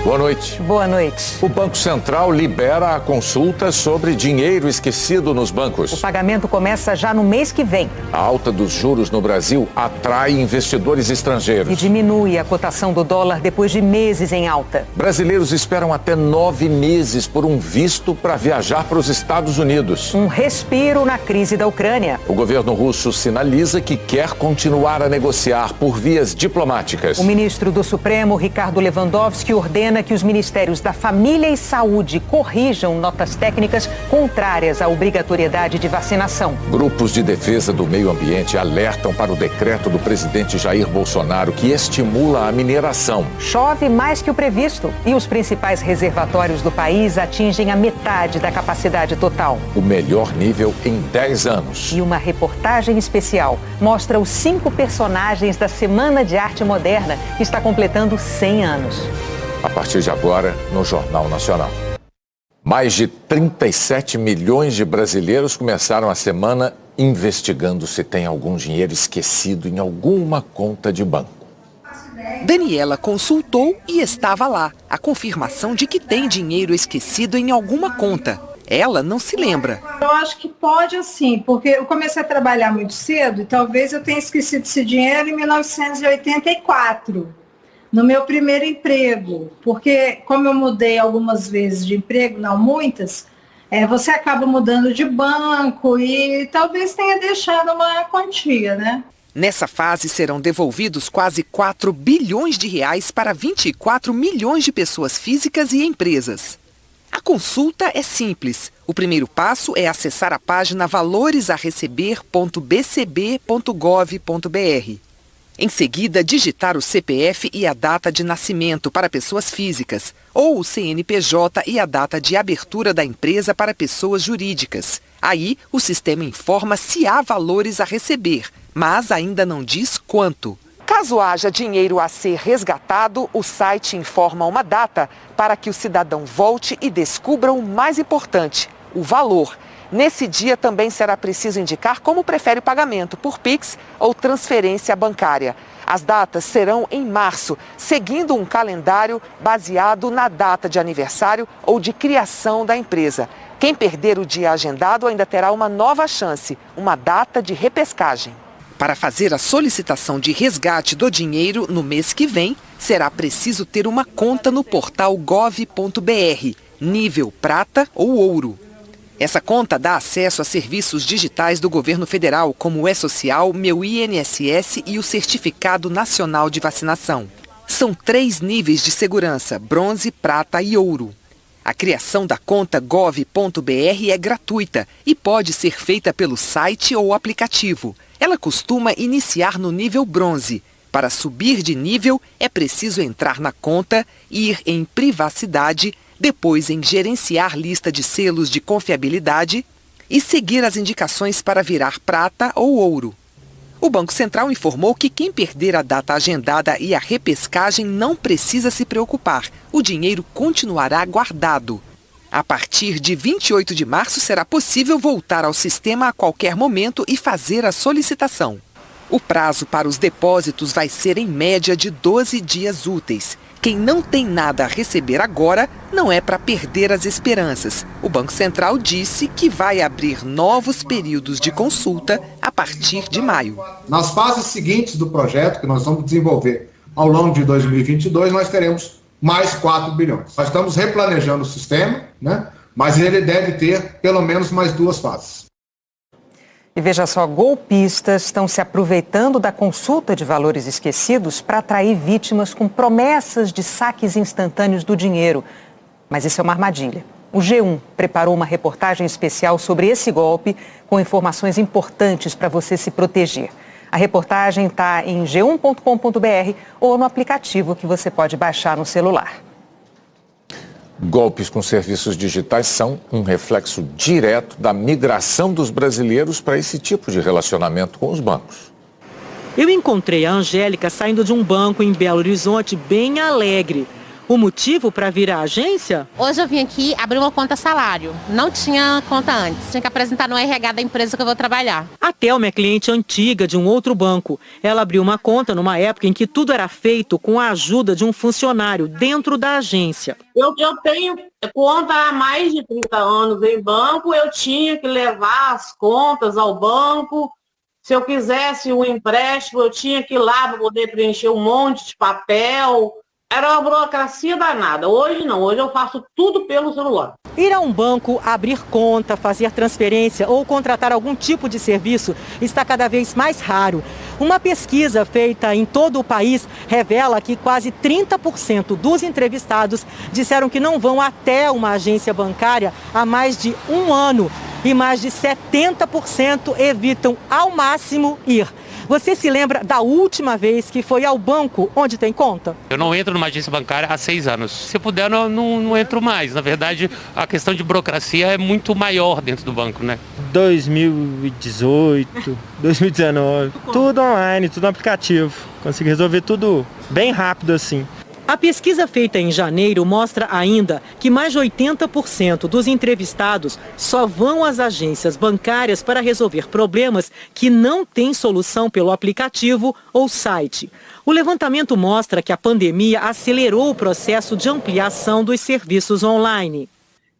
Boa noite. Boa noite. O Banco Central libera a consulta sobre dinheiro esquecido nos bancos. O pagamento começa já no mês que vem. A alta dos juros no Brasil atrai investidores estrangeiros. E diminui a cotação do dólar depois de meses em alta. Brasileiros esperam até 9 meses por um visto para viajar para os Estados Unidos. Um respiro na crise da Ucrânia. O governo russo sinaliza que quer continuar a negociar por vias diplomáticas. O ministro do Supremo, Ricardo Lewandowski, ordena que os ministérios da Família e Saúde corrijam notas técnicas contrárias à obrigatoriedade de vacinação. Grupos de defesa do meio ambiente alertam para o decreto do presidente Jair Bolsonaro que estimula a mineração. Chove mais que o previsto e os principais reservatórios do país atingem a metade da capacidade total. O melhor nível em 10 anos. E uma reportagem especial mostra os 5 personagens da Semana de Arte Moderna, que está completando 100 anos. A partir de agora, no Jornal Nacional. Mais de 37 milhões de brasileiros começaram a semana investigando se tem algum dinheiro esquecido em alguma conta de banco. Daniela consultou e estava lá, a confirmação de que tem dinheiro esquecido em alguma conta. Ela não se lembra. Eu acho que pode sim, porque eu comecei a trabalhar muito cedo e talvez eu tenha esquecido esse dinheiro em 1984. No meu primeiro emprego, porque como eu mudei algumas vezes de emprego, não muitas, você acaba mudando de banco e talvez tenha deixado uma quantia, né? Nessa fase serão devolvidos quase 4 bilhões de reais para 24 milhões de pessoas físicas e empresas. A consulta é simples. O primeiro passo é acessar a página valoresareceber.bcb.gov.br. Em seguida, digitar o CPF e a data de nascimento para pessoas físicas, ou o CNPJ e a data de abertura da empresa para pessoas jurídicas. Aí, o sistema informa se há valores a receber, mas ainda não diz quanto. Caso haja dinheiro a ser resgatado, o site informa uma data para que o cidadão volte e descubra o mais importante, o valor. Nesse dia também será preciso indicar como prefere o pagamento, por Pix ou transferência bancária. As datas serão em março, seguindo um calendário baseado na data de aniversário ou de criação da empresa. Quem perder o dia agendado ainda terá uma nova chance, uma data de repescagem. Para fazer a solicitação de resgate do dinheiro no mês que vem, será preciso ter uma conta no portal gov.br, nível prata ou ouro. Essa conta dá acesso a serviços digitais do governo federal, como o E-Social, Meu INSS e o Certificado Nacional de Vacinação. São 3 níveis de segurança, bronze, prata e ouro. A criação da conta gov.br é gratuita e pode ser feita pelo site ou aplicativo. Ela costuma iniciar no nível bronze. Para subir de nível, é preciso entrar na conta, ir em privacidade, depois em gerenciar lista de selos de confiabilidade e seguir as indicações para virar prata ou ouro. O Banco Central informou que quem perder a data agendada e a repescagem não precisa se preocupar. O dinheiro continuará guardado. A partir de 28 de março será possível voltar ao sistema a qualquer momento e fazer a solicitação. O prazo para os depósitos vai ser em média de 12 dias úteis. Quem não tem nada a receber agora não é para perder as esperanças. O Banco Central disse que vai abrir novos períodos de consulta a partir de maio. Nas fases seguintes do projeto, que nós vamos desenvolver ao longo de 2022, nós teremos mais 4 bilhões. Nós estamos replanejando o sistema, né? Mas ele deve ter pelo menos mais 2 fases. E veja só, golpistas estão se aproveitando da consulta de valores esquecidos para atrair vítimas com promessas de saques instantâneos do dinheiro. Mas isso é uma armadilha. O G1 preparou uma reportagem especial sobre esse golpe com informações importantes para você se proteger. A reportagem está em g1.com.br ou no aplicativo que você pode baixar no celular. Golpes com serviços digitais são um reflexo direto da migração dos brasileiros para esse tipo de relacionamento com os bancos. Eu encontrei a Angélica saindo de um banco em Belo Horizonte bem alegre. O motivo para vir à agência? Hoje eu vim aqui abrir uma conta salário. Não tinha conta antes. Tinha que apresentar no RH da empresa que eu vou trabalhar. A Thelma é cliente antiga de um outro banco. Ela abriu uma conta numa época em que tudo era feito com a ajuda de um funcionário dentro da agência. Eu tenho conta há mais de 30 anos em banco. Eu tinha que levar as contas ao banco. Se eu quisesse um empréstimo, eu tinha que ir lá para poder preencher um monte de papel. Era uma burocracia danada. Hoje não, hoje eu faço tudo pelo celular. Ir a um banco, abrir conta, fazer transferência ou contratar algum tipo de serviço está cada vez mais raro. Uma pesquisa feita em todo o país revela que quase 30% dos entrevistados disseram que não vão até uma agência bancária há mais de um ano. E mais de 70% evitam ao máximo ir. Você se lembra da última vez que foi ao banco onde tem conta? Eu não entro numa agência bancária há 6 anos. Se puder, não entro mais. Na verdade, a questão de burocracia é muito maior dentro do banco, né? 2018, 2019, tudo online, tudo no aplicativo. Consegui resolver tudo bem rápido assim. A pesquisa feita em janeiro mostra ainda que mais de 80% dos entrevistados só vão às agências bancárias para resolver problemas que não têm solução pelo aplicativo ou site. O levantamento mostra que a pandemia acelerou o processo de ampliação dos serviços online.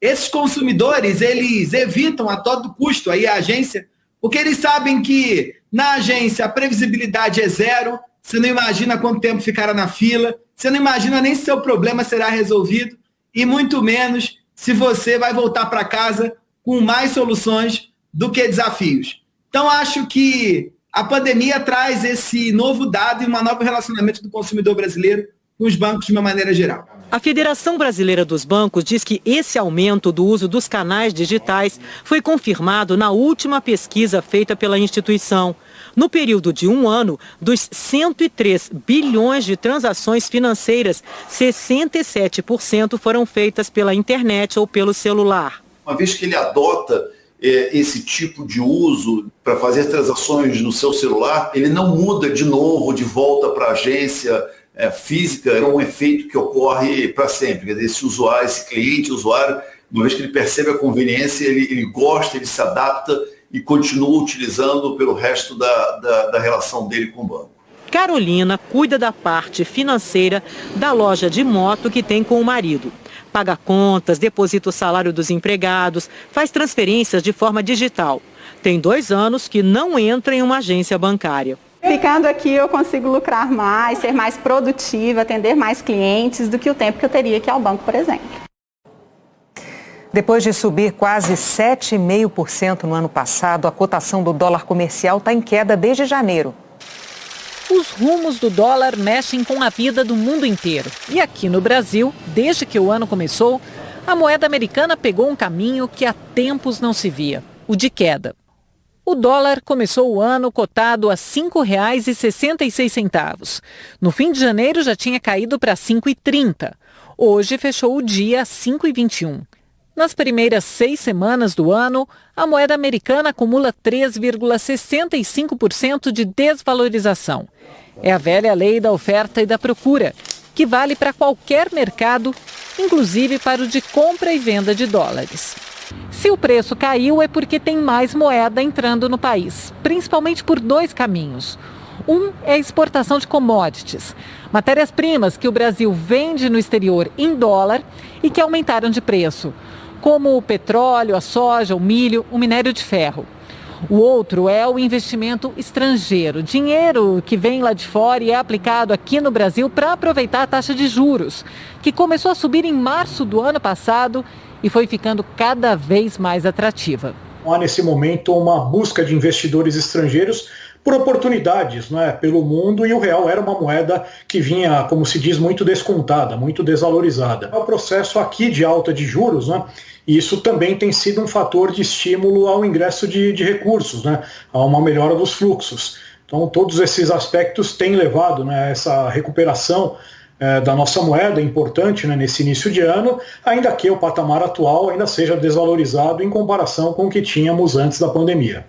Esses consumidores, eles evitam a todo custo aí a agência, porque eles sabem que na agência a previsibilidade é zero, você não imagina quanto tempo ficará na fila, você não imagina nem se seu problema será resolvido e muito menos se você vai voltar para casa com mais soluções do que desafios. Então, acho que a pandemia traz esse novo dado e um novo relacionamento do consumidor brasileiro com os bancos de uma maneira geral. A Federação Brasileira dos Bancos diz que esse aumento do uso dos canais digitais foi confirmado na última pesquisa feita pela instituição. No período de um ano, dos 103 bilhões de transações financeiras, 67% foram feitas pela internet ou pelo celular. Uma vez que ele adota esse tipo de uso para fazer transações no seu celular, ele não muda de novo, de volta para a agência física, é um efeito que ocorre para sempre. Quer dizer, esse usuário, esse cliente, usuário, uma vez que ele percebe a conveniência, ele gosta, ele se adapta e continua utilizando pelo resto da relação dele com o banco. Carolina cuida da parte financeira da loja de moto que tem com o marido. Paga contas, deposita o salário dos empregados, faz transferências de forma digital. Tem 2 anos que não entra em uma agência bancária. Ficando aqui eu consigo lucrar mais, ser mais produtiva, atender mais clientes do que o tempo que eu teria que ir ao banco, por exemplo. Depois de subir quase 7,5% no ano passado, a cotação do dólar comercial está em queda desde janeiro. Os rumos do dólar mexem com a vida do mundo inteiro. E aqui no Brasil, desde que o ano começou, a moeda americana pegou um caminho que há tempos não se via, o de queda. O dólar começou o ano cotado a R$ 5,66. No fim de janeiro já tinha caído para R$ 5,30. Hoje fechou o dia a R$ 5,21. Nas primeiras 6 semanas do ano, a moeda americana acumula 3,65% de desvalorização. É a velha lei da oferta e da procura, que vale para qualquer mercado, inclusive para o de compra e venda de dólares. Se o preço caiu é porque tem mais moeda entrando no país, principalmente por 2 caminhos. Um é a exportação de commodities, matérias-primas que o Brasil vende no exterior em dólar e que aumentaram de preço, como o petróleo, a soja, o milho, o minério de ferro. O outro é o investimento estrangeiro, dinheiro que vem lá de fora e é aplicado aqui no Brasil para aproveitar a taxa de juros, que começou a subir em março do ano passado e foi ficando cada vez mais atrativa. Há nesse momento uma busca de investidores estrangeiros por oportunidades, né, pelo mundo, e o real era uma moeda que vinha, como se diz, muito descontada, muito desvalorizada. É o processo aqui de alta de juros, né, e isso também tem sido um fator de estímulo ao ingresso de recursos, né, a uma melhora dos fluxos. Então, todos esses aspectos têm levado, né, a essa recuperação da nossa moeda importante, né, nesse início de ano, ainda que o patamar atual ainda seja desvalorizado em comparação com o que tínhamos antes da pandemia.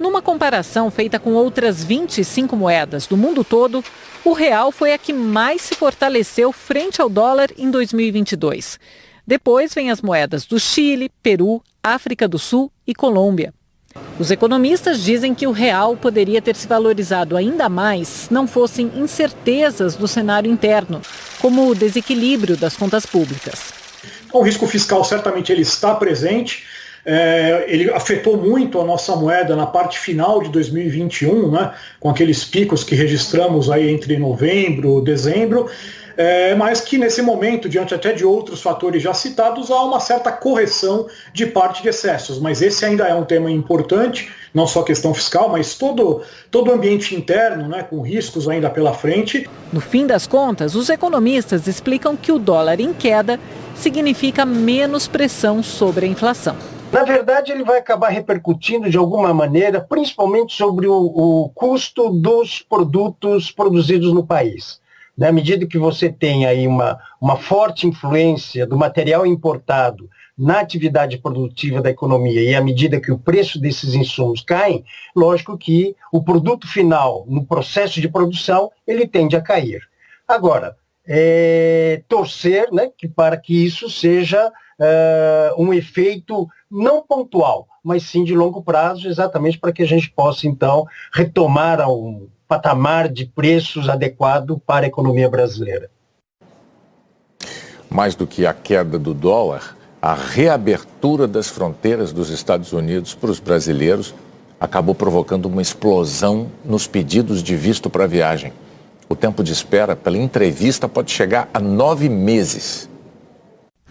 Numa comparação feita com outras 25 moedas do mundo todo, o real foi a que mais se fortaleceu frente ao dólar em 2022. Depois vem as moedas do Chile, Peru, África do Sul e Colômbia. Os economistas dizem que o real poderia ter se valorizado ainda mais se não fossem incertezas do cenário interno, como o desequilíbrio das contas públicas. O risco fiscal certamente ele está presente. Ele afetou muito a nossa moeda na parte final de 2021, né, com aqueles picos que registramos aí entre novembro e dezembro, mas que nesse momento, diante até de outros fatores já citados, há uma certa correção de parte de excessos. Mas esse ainda é um tema importante, não só a questão fiscal, mas todo o ambiente interno, né, com riscos ainda pela frente. No fim das contas, os economistas explicam que o dólar em queda significa menos pressão sobre a inflação. Na verdade, ele vai acabar repercutindo de alguma maneira, principalmente sobre o custo dos produtos produzidos no país. Na medida que você tem aí uma forte influência do material importado na atividade produtiva da economia e à medida que o preço desses insumos cai, lógico que o produto final, no processo de produção, ele tende a cair. Agora, torcer, né, para que isso seja um efeito não pontual, mas sim de longo prazo, exatamente para que a gente possa, então, retomar a um patamar de preços adequado para a economia brasileira. Mais do que a queda do dólar, a reabertura das fronteiras dos Estados Unidos para os brasileiros acabou provocando uma explosão nos pedidos de visto para viagem. O tempo de espera pela entrevista pode chegar a 9 meses.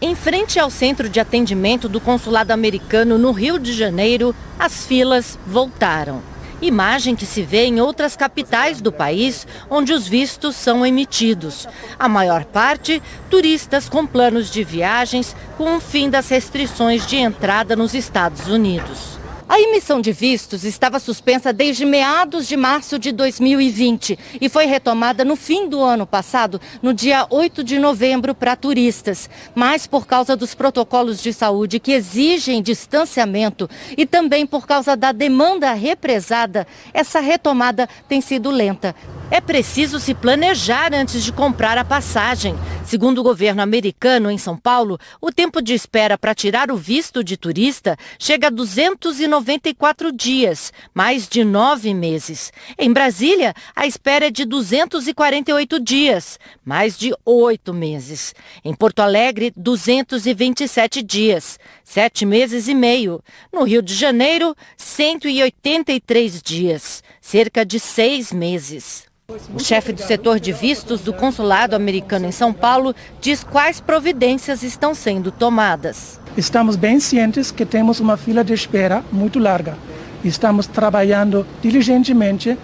Em frente ao centro de atendimento do consulado americano no Rio de Janeiro, as filas voltaram. Imagem que se vê em outras capitais do país, onde os vistos são emitidos. A maior parte, turistas com planos de viagens com o fim das restrições de entrada nos Estados Unidos. A emissão de vistos estava suspensa desde meados de março de 2020 e foi retomada no fim do ano passado, no dia 8 de novembro, para turistas. Mas por causa dos protocolos de saúde que exigem distanciamento e também por causa da demanda represada, essa retomada tem sido lenta. É preciso se planejar antes de comprar a passagem. Segundo o governo americano, em São Paulo, o tempo de espera para tirar o visto de turista chega a 294 dias, mais de 9 meses. Em Brasília, a espera é de 248 dias, mais de 8 meses. Em Porto Alegre, 227 dias, 7 meses e meio. No Rio de Janeiro, 183 dias, cerca de 6 meses. O chefe do setor de vistos do consulado americano em São Paulo diz quais providências estão sendo tomadas. Estamos bem cientes que temos uma fila de espera muito larga. Estamos trabalhando diligentemente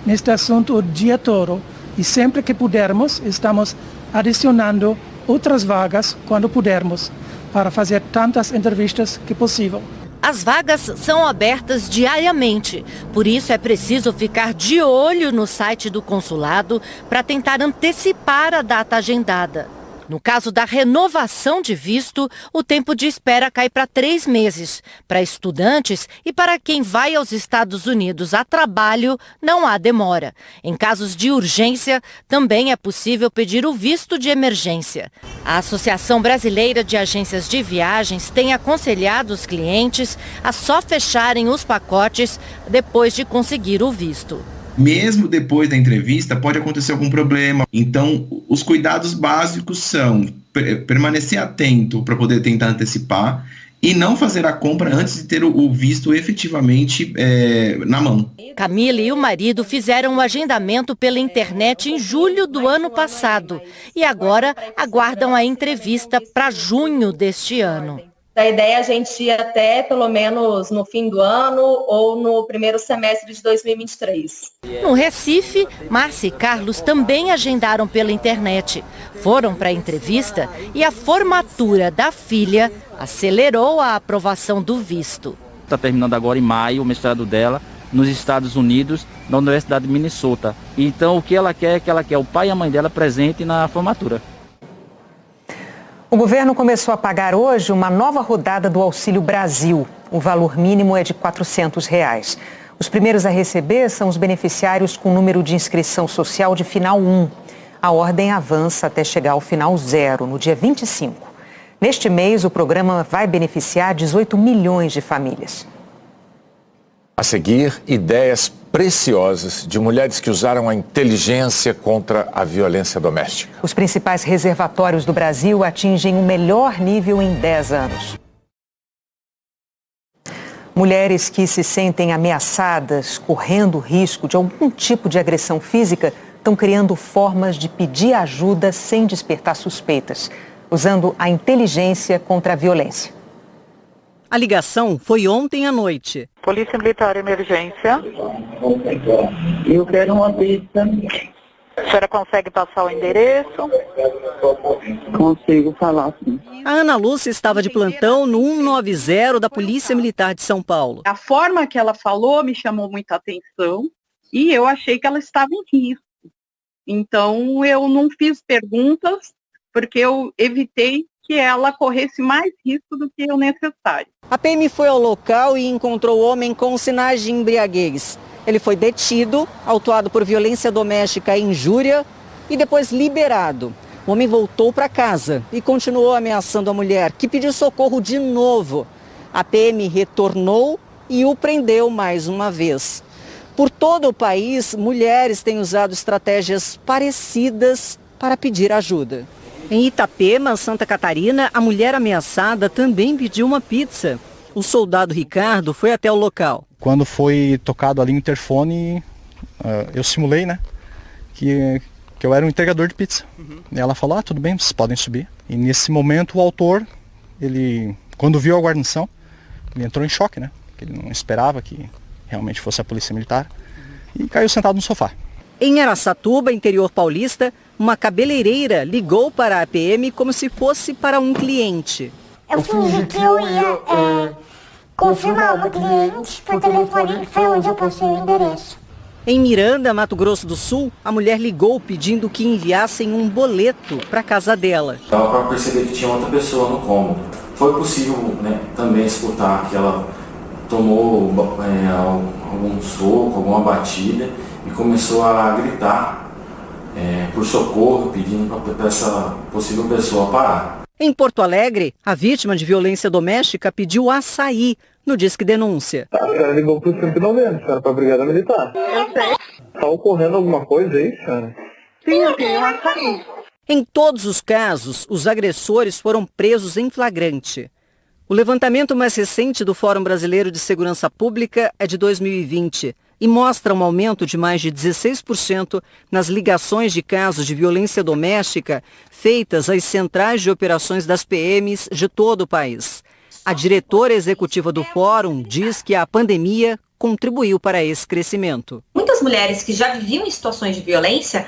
neste assunto o dia todo e sempre que pudermos, estamos adicionando outras vagas quando pudermos para fazer tantas entrevistas que possível. As vagas são abertas diariamente, por isso é preciso ficar de olho no site do consulado para tentar antecipar a data agendada. No caso da renovação de visto, o tempo de espera cai para 3 meses. Para estudantes e para quem vai aos Estados Unidos a trabalho, não há demora. Em casos de urgência, também é possível pedir o visto de emergência. A Associação Brasileira de Agências de Viagens tem aconselhado os clientes a só fecharem os pacotes depois de conseguir o visto. Mesmo depois da entrevista, pode acontecer algum problema. Então, os cuidados básicos são permanecer atento para poder tentar antecipar e não fazer a compra antes de ter o visto efetivamente na mão. Camila e o marido fizeram um agendamento pela internet em julho do ano passado e agora aguardam a entrevista para junho deste ano. A ideia é a gente ir até pelo menos no fim do ano ou no primeiro semestre de 2023. No Recife, Márcia e Carlos também agendaram pela internet. Foram para a entrevista e a formatura da filha acelerou a aprovação do visto. Está terminando agora em maio o mestrado dela nos Estados Unidos, na Universidade de Minnesota. Então o que ela quer é que ela quer o pai e a mãe dela presente na formatura. O governo começou a pagar hoje uma nova rodada do Auxílio Brasil. O valor mínimo é de R$ 400. Os primeiros a receber são os beneficiários com número de inscrição social de final 1. A ordem avança até chegar ao final 0, no dia 25. Neste mês, o programa vai beneficiar 18 milhões de famílias. A seguir, ideias preciosas de mulheres que usaram a inteligência contra a violência doméstica. Os principais reservatórios do Brasil atingem o melhor nível em 10 anos. Mulheres que se sentem ameaçadas, correndo risco de algum tipo de agressão física, estão criando formas de pedir ajuda sem despertar suspeitas, usando a inteligência contra a violência. A ligação foi ontem à noite. Polícia Militar, emergência. Eu quero uma pizza. A senhora consegue passar o endereço? Consigo falar, sim. A Ana Lúcia estava de plantão no 190 da Polícia Militar de São Paulo. A forma que ela falou me chamou muita atenção e eu achei que ela estava em risco. Então, eu não fiz perguntas porque eu evitei que ela corresse mais risco do que o necessário. A PM foi ao local e encontrou o homem com sinais de embriaguez. Ele foi detido, autuado por violência doméstica e injúria e depois liberado. O homem voltou para casa e continuou ameaçando a mulher, que pediu socorro de novo. A PM retornou e o prendeu mais uma vez. Por todo o país, mulheres têm usado estratégias parecidas para pedir ajuda. Em Itapema, Santa Catarina, a mulher ameaçada também pediu uma pizza. O soldado Ricardo foi até o local. Quando foi tocado ali o interfone, eu simulei, né, que eu era um entregador de pizza. E ela falou, tudo bem, vocês podem subir. E nesse momento o autor, quando viu a guarnição, ele entrou em choque, né? Ele não esperava que realmente fosse a polícia militar e caiu sentado no sofá. Em Araçatuba, interior paulista, uma cabeleireira ligou para a PM como se fosse para um cliente. Eu fingi que eu ia confirmar uma cliente por telefone, foi onde eu passei o endereço. Em Miranda, Mato Grosso do Sul, a mulher ligou pedindo que enviassem um boleto para a casa dela. Dava para perceber que tinha outra pessoa no cômodo. Foi possível, né, também escutar que ela tomou algum soco, alguma batida e começou a gritar por socorro, pedindo para essa possível pessoa parar. Em Porto Alegre, a vítima de violência doméstica pediu açaí no Disque Denúncia. A senhora ligou para o 190, senhora, para a Brigada Militar. Eu sei. Está ocorrendo alguma coisa aí, senhora? Sim, eu tenho açaí. Em todos os casos, os agressores foram presos em flagrante. O levantamento mais recente do Fórum Brasileiro de Segurança Pública é de 2020 e mostra um aumento de mais de 16% nas ligações de casos de violência doméstica feitas às centrais de operações das PMs de todo o país. A diretora executiva do Fórum diz que a pandemia contribuiu para esse crescimento. Muitas mulheres que já viviam em situações de violência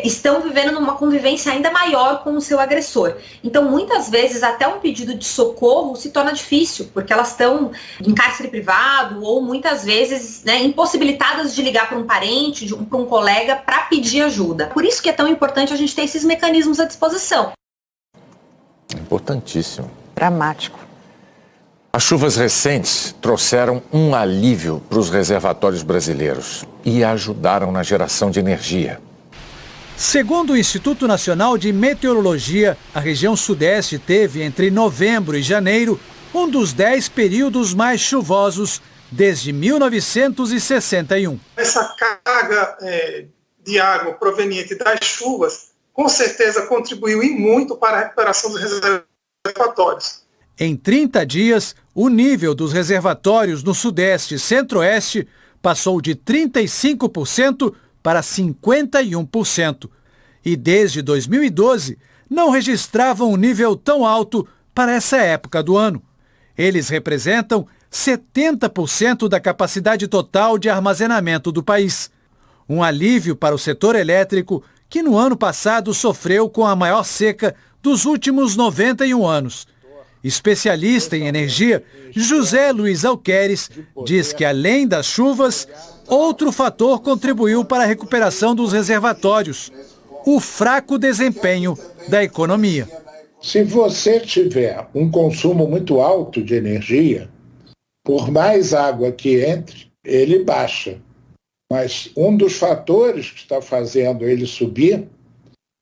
estão vivendo numa convivência ainda maior com o seu agressor. Então, muitas vezes, até um pedido de socorro se torna difícil, porque elas estão em cárcere privado ou, muitas vezes, né, impossibilitadas de ligar para um parente, para um colega, para pedir ajuda. Por isso que é tão importante a gente ter esses mecanismos à disposição. Importantíssimo. Dramático. As chuvas recentes trouxeram um alívio para os reservatórios brasileiros e ajudaram na geração de energia. Segundo o Instituto Nacional de Meteorologia, a região sudeste teve, entre novembro e janeiro, um dos 10 períodos mais chuvosos desde 1961. Essa carga de água proveniente das chuvas, com certeza contribuiu e muito para a recuperação dos reservatórios. Em 30 dias, o nível dos reservatórios no Sudeste e Centro-Oeste passou de 35% para 51%. E desde 2012, não registravam um nível tão alto para essa época do ano. Eles representam 70% da capacidade total de armazenamento do país. Um alívio para o setor elétrico, que no ano passado sofreu com a maior seca dos últimos 91 anos. Especialista em energia, José Luiz Alqueres diz que, além das chuvas, outro fator contribuiu para a recuperação dos reservatórios: o fraco desempenho da economia. Se você tiver um consumo muito alto de energia, por mais água que entre, ele baixa. Mas um dos fatores que está fazendo ele subir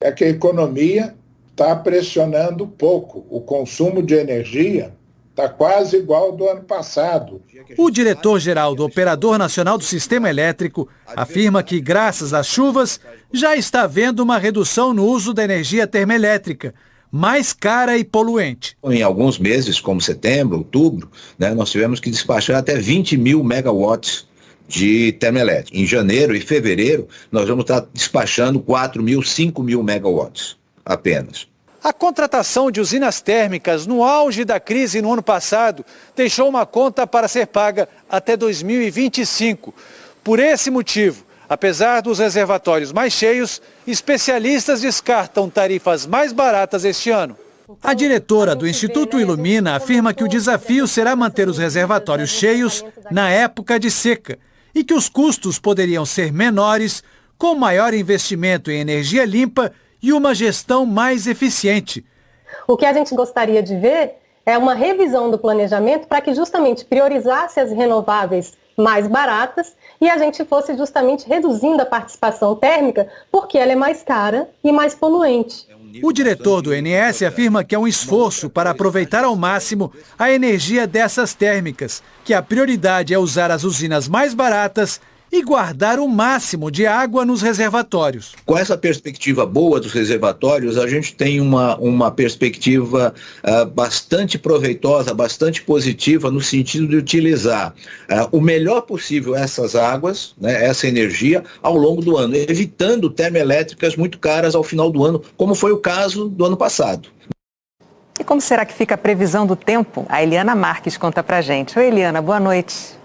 é que a economia está pressionando pouco. O consumo de energia está quase igual ao do ano passado. O diretor-geral do Operador Nacional do Sistema Elétrico afirma que, graças às chuvas, já está havendo uma redução no uso da energia termoelétrica, mais cara e poluente. Em alguns meses, como setembro, outubro, nós tivemos que despachar até 20 mil megawatts de termoelétrica. Em janeiro e fevereiro, nós vamos estar despachando 4 mil, 5 mil megawatts apenas. A contratação de usinas térmicas no auge da crise no ano passado deixou uma conta para ser paga até 2025. Por esse motivo, apesar dos reservatórios mais cheios, especialistas descartam tarifas mais baratas este ano. A diretora do Instituto Ilumina afirma que o desafio será manter os reservatórios cheios na época de seca e que os custos poderiam ser menores com maior investimento em energia limpa e uma gestão mais eficiente. O que a gente gostaria de ver é uma revisão do planejamento para que justamente priorizasse as renováveis mais baratas e a gente fosse justamente reduzindo a participação térmica porque ela é mais cara e mais poluente. O diretor do INS afirma que é um esforço para aproveitar ao máximo a energia dessas térmicas, que a prioridade é usar as usinas mais baratas e guardar o máximo de água nos reservatórios. Com essa perspectiva boa dos reservatórios, a gente tem uma perspectiva bastante proveitosa, bastante positiva no sentido de utilizar o melhor possível essas águas, essa energia, ao longo do ano, evitando termoelétricas muito caras ao final do ano, como foi o caso do ano passado. E como será que fica a previsão do tempo? A Eliana Marques conta pra gente. Oi, Eliana, boa noite.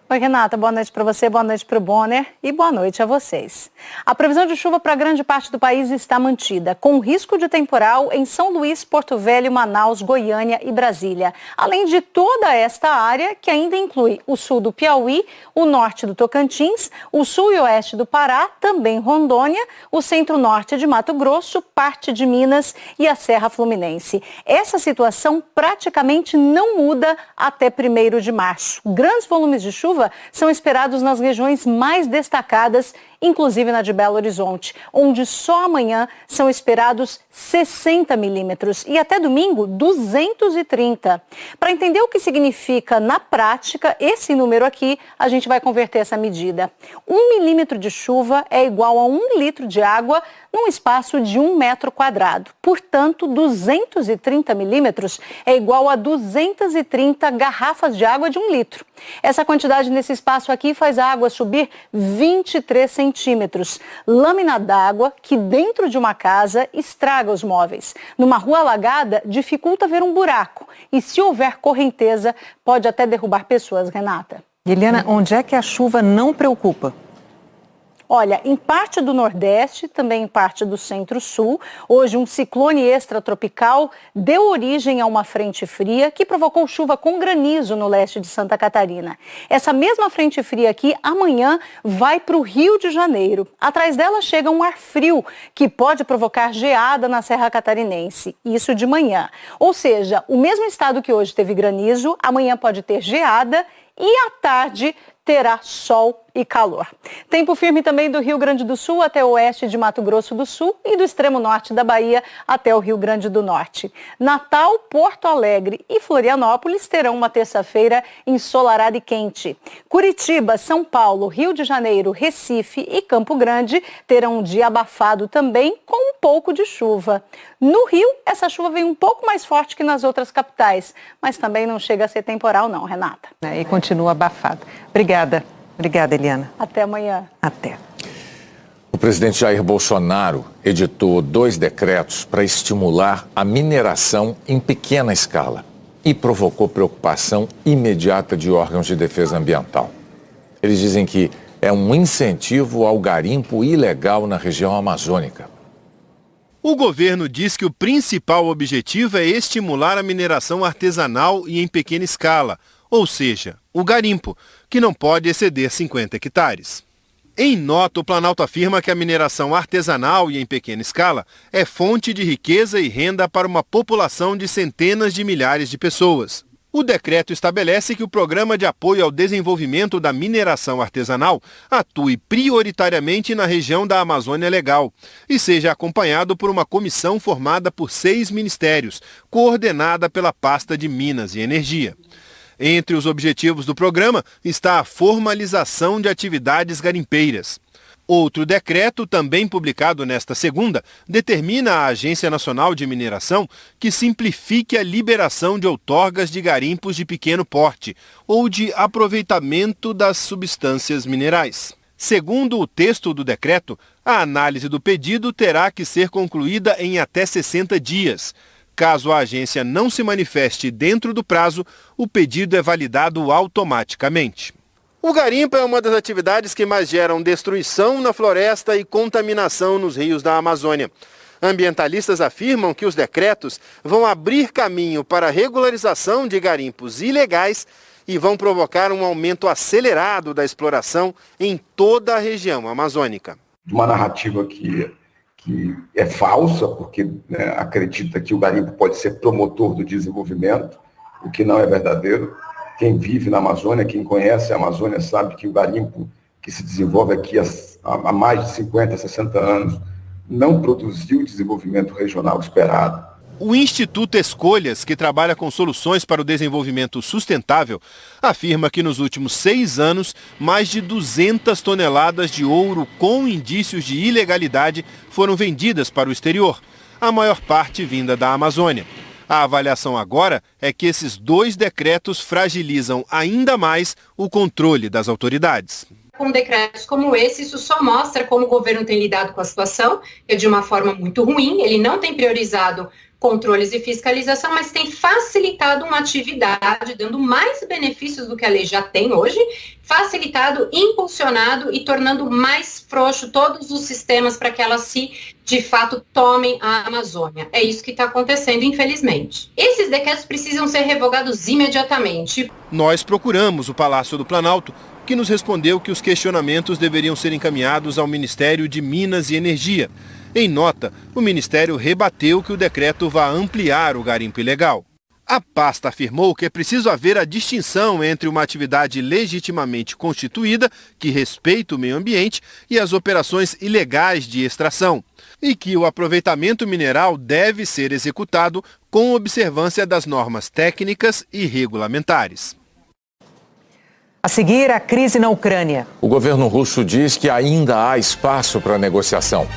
Oi, Renata, boa noite para você, boa noite para o Bonner e boa noite a vocês. A previsão de chuva para grande parte do país está mantida, com risco de temporal em São Luís, Porto Velho, Manaus, Goiânia e Brasília. Além de toda esta área, que ainda inclui o sul do Piauí, o norte do Tocantins, o sul e oeste do Pará, também Rondônia, o centro-norte de Mato Grosso, parte de Minas e a Serra Fluminense. Essa situação praticamente não muda até 1º de março. Grandes volumes de chuva são esperados nas regiões mais destacadas, inclusive na de Belo Horizonte, onde só amanhã são esperados 60 milímetros e até domingo 230. Para entender o que significa na prática esse número aqui, a gente vai converter essa medida. 1 milímetro de chuva é igual a 1 litro de água num espaço de 1 metro quadrado. Portanto, 230 milímetros é igual a 230 garrafas de água de 1 litro. Essa quantidade nesse espaço aqui faz a água subir 23 centímetros. Lâmina d'água que dentro de uma casa estraga os móveis. Numa rua alagada, dificulta ver um buraco. E se houver correnteza, pode até derrubar pessoas, Renata. Eliana, onde é que a chuva não preocupa? Olha, em parte do Nordeste, também em parte do Centro-Sul, hoje um ciclone extratropical deu origem a uma frente fria que provocou chuva com granizo no leste de Santa Catarina. Essa mesma frente fria aqui, amanhã, vai para o Rio de Janeiro. Atrás dela chega um ar frio, que pode provocar geada na Serra Catarinense. Isso de manhã. Ou seja, o mesmo estado que hoje teve granizo, amanhã pode ter geada e à tarde terá sol e calor. Tempo firme também do Rio Grande do Sul até o oeste de Mato Grosso do Sul e do extremo norte da Bahia até o Rio Grande do Norte. Natal, Porto Alegre e Florianópolis terão uma terça-feira ensolarada e quente. Curitiba, São Paulo, Rio de Janeiro, Recife e Campo Grande terão um dia abafado também com um pouco de chuva. No Rio, essa chuva vem um pouco mais forte que nas outras capitais, mas também não chega a ser temporal não, Renata. E continua abafado. Obrigada. Obrigada, Eliana. Até amanhã. Até. O presidente Jair Bolsonaro editou 2 decretos para estimular a mineração em pequena escala e provocou preocupação imediata de órgãos de defesa ambiental. Eles dizem que é um incentivo ao garimpo ilegal na região amazônica. O governo diz que o principal objetivo é estimular a mineração artesanal e em pequena escala, ou seja, o garimpo, que não pode exceder 50 hectares. Em nota, o Planalto afirma que a mineração artesanal e em pequena escala é fonte de riqueza e renda para uma população de centenas de milhares de pessoas. O decreto estabelece que o Programa de Apoio ao Desenvolvimento da Mineração Artesanal atue prioritariamente na região da Amazônia Legal e seja acompanhado por uma comissão formada por 6 ministérios, coordenada pela pasta de Minas e Energia. Entre os objetivos do programa está a formalização de atividades garimpeiras. Outro decreto, também publicado nesta segunda, determina à Agência Nacional de Mineração que simplifique a liberação de outorgas de garimpos de pequeno porte ou de aproveitamento das substâncias minerais. Segundo o texto do decreto, a análise do pedido terá que ser concluída em até 60 dias. Caso a agência não se manifeste dentro do prazo, o pedido é validado automaticamente. O garimpo é uma das atividades que mais geram destruição na floresta e contaminação nos rios da Amazônia. Ambientalistas afirmam que os decretos vão abrir caminho para a regularização de garimpos ilegais e vão provocar um aumento acelerado da exploração em toda a região amazônica. Uma narrativa que é falsa, porque acredita que o garimpo pode ser promotor do desenvolvimento, o que não é verdadeiro. Quem vive na Amazônia, quem conhece a Amazônia, sabe que o garimpo que se desenvolve aqui há mais de 50, 60 anos não produziu o desenvolvimento regional esperado. O Instituto Escolhas, que trabalha com soluções para o desenvolvimento sustentável, afirma que nos últimos 6 anos, mais de 200 toneladas de ouro com indícios de ilegalidade foram vendidas para o exterior, a maior parte vinda da Amazônia. A avaliação agora é que esses 2 decretos fragilizam ainda mais o controle das autoridades. Com decretos como esse, isso só mostra como o governo tem lidado com a situação, que é de uma forma muito ruim. Ele não tem priorizado controles e fiscalização, mas tem facilitado uma atividade, dando mais benefícios do que a lei já tem hoje, facilitado, impulsionado e tornando mais frouxo todos os sistemas para que elas de fato, tomem a Amazônia. É isso que está acontecendo, infelizmente. Esses decretos precisam ser revogados imediatamente. Nós procuramos o Palácio do Planalto, que nos respondeu que os questionamentos deveriam ser encaminhados ao Ministério de Minas e Energia. Em nota, o Ministério rebateu que o decreto vai ampliar o garimpo ilegal. A pasta afirmou que é preciso haver a distinção entre uma atividade legitimamente constituída, que respeita o meio ambiente, e as operações ilegais de extração, e que o aproveitamento mineral deve ser executado com observância das normas técnicas e regulamentares. A seguir, a crise na Ucrânia. O governo russo diz que ainda há espaço para negociação.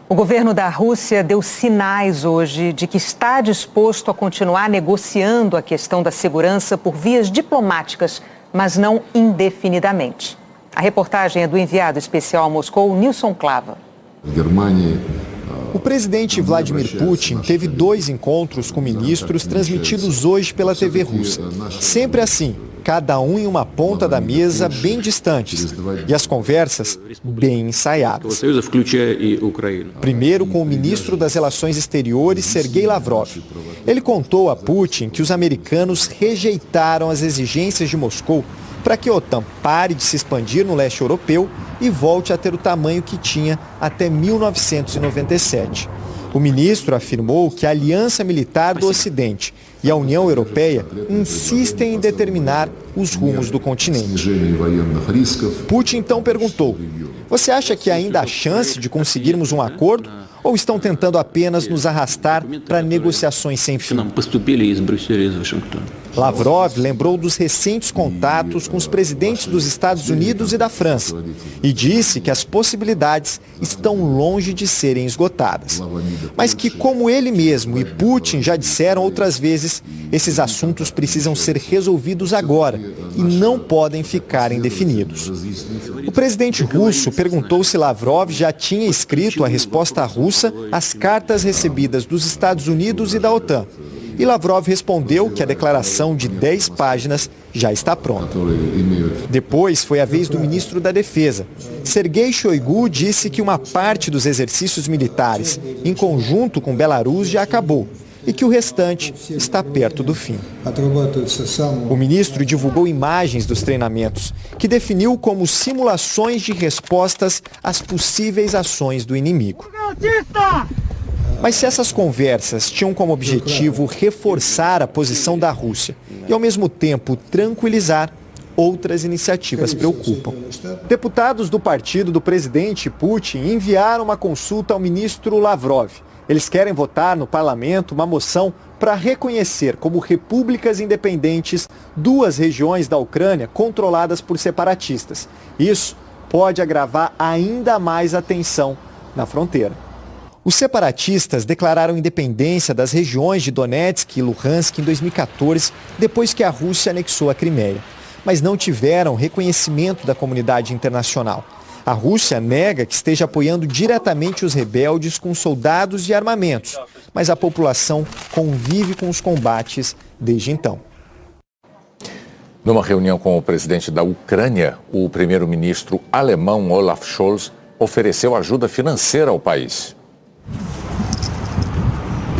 O governo da Rússia deu sinais hoje de que está disposto a continuar negociando a questão da segurança por vias diplomáticas, mas não indefinidamente. A reportagem é do enviado especial a Moscou, Nilson Klava. O presidente Vladimir Putin teve 2 encontros com ministros transmitidos hoje pela TV russa. Sempre assim, cada um em uma ponta da mesa bem distantes e as conversas bem ensaiadas. Primeiro com o ministro das Relações Exteriores, Sergei Lavrov. Ele contou a Putin que os americanos rejeitaram as exigências de Moscou para que a OTAN pare de se expandir no leste europeu e volte a ter o tamanho que tinha até 1997. O ministro afirmou que a Aliança Militar do Ocidente e a União Europeia insistem em determinar os rumos do continente. Putin então perguntou: você acha que ainda há chance de conseguirmos um acordo? Ou estão tentando apenas nos arrastar para negociações sem fim? Lavrov lembrou dos recentes contatos com os presidentes dos Estados Unidos e da França e disse que as possibilidades estão longe de serem esgotadas. Mas que, como ele mesmo e Putin já disseram outras vezes, esses assuntos precisam ser resolvidos agora e não podem ficar indefinidos. O presidente russo perguntou se Lavrov já tinha escrito a resposta russa às cartas recebidas dos Estados Unidos e da OTAN. E Lavrov respondeu que a declaração de 10 páginas já está pronta. Depois foi a vez do ministro da Defesa. Sergei Shoigu disse que uma parte dos exercícios militares, em conjunto com Belarus, já acabou e que o restante está perto do fim. O ministro divulgou imagens dos treinamentos, que definiu como simulações de respostas às possíveis ações do inimigo. Mas se essas conversas tinham como objetivo reforçar a posição da Rússia e, ao mesmo tempo, tranquilizar, outras iniciativas preocupam. Deputados do partido do presidente Putin enviaram uma consulta ao ministro Lavrov. Eles querem votar no parlamento uma moção para reconhecer como repúblicas independentes 2 regiões da Ucrânia controladas por separatistas. Isso pode agravar ainda mais a tensão na fronteira. Os separatistas declararam independência das regiões de Donetsk e Luhansk em 2014, depois que a Rússia anexou a Crimeia. Mas não tiveram reconhecimento da comunidade internacional. A Rússia nega que esteja apoiando diretamente os rebeldes com soldados e armamentos, mas a população convive com os combates desde então. Numa reunião com o presidente da Ucrânia, o primeiro-ministro alemão Olaf Scholz ofereceu ajuda financeira ao país.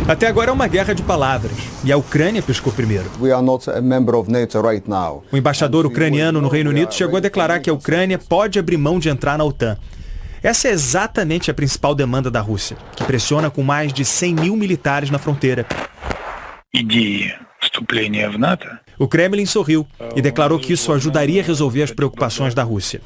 Até agora é uma guerra de palavras, e a Ucrânia pescou primeiro. O embaixador ucraniano no Reino Unido chegou a declarar que a Ucrânia pode abrir mão de entrar na OTAN. Essa é exatamente a principal demanda da Rússia, que pressiona com mais de 100 mil militares na fronteira. O Kremlin sorriu e declarou que isso ajudaria a resolver as preocupações da Rússia.